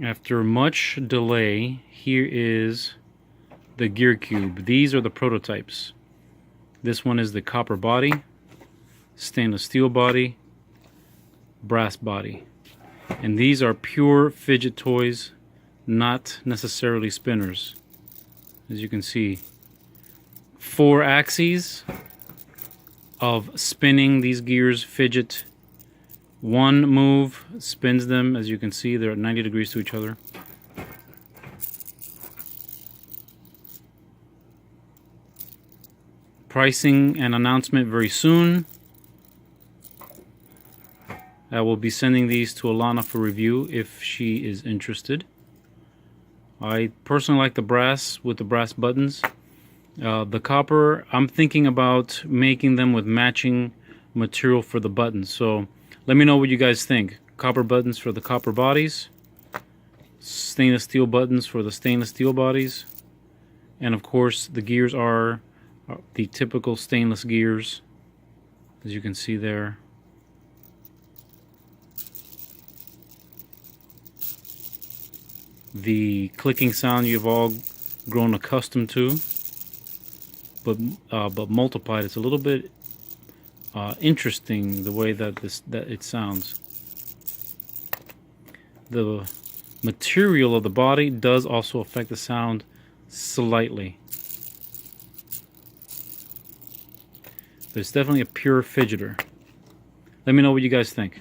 After much delay, here is the Gear Cube. These are the prototypes. This one is the copper body, stainless steel body, brass body. And these are pure fidget toys, not necessarily spinners. As you can see, 4 axes of spinning these gears fidget. One move spins them. As you can see, they're at 90 degrees to each other. Pricing and announcement very soon. I will be sending these to Alana for review if she is interested. I personally like the brass with the brass buttons. The copper, I'm thinking about making them with matching material for the buttons. So let me know what you guys think. Copper buttons for the copper bodies, stainless steel buttons for the stainless steel bodies, and of course the gears are the typical stainless gears, as you can see there. The clicking sound you've all grown accustomed to, but multiplied. It's a little bit interesting the way that it sounds. The material of the body does also affect the sound slightly. There's definitely a pure fidgeter. Let me know what you guys think.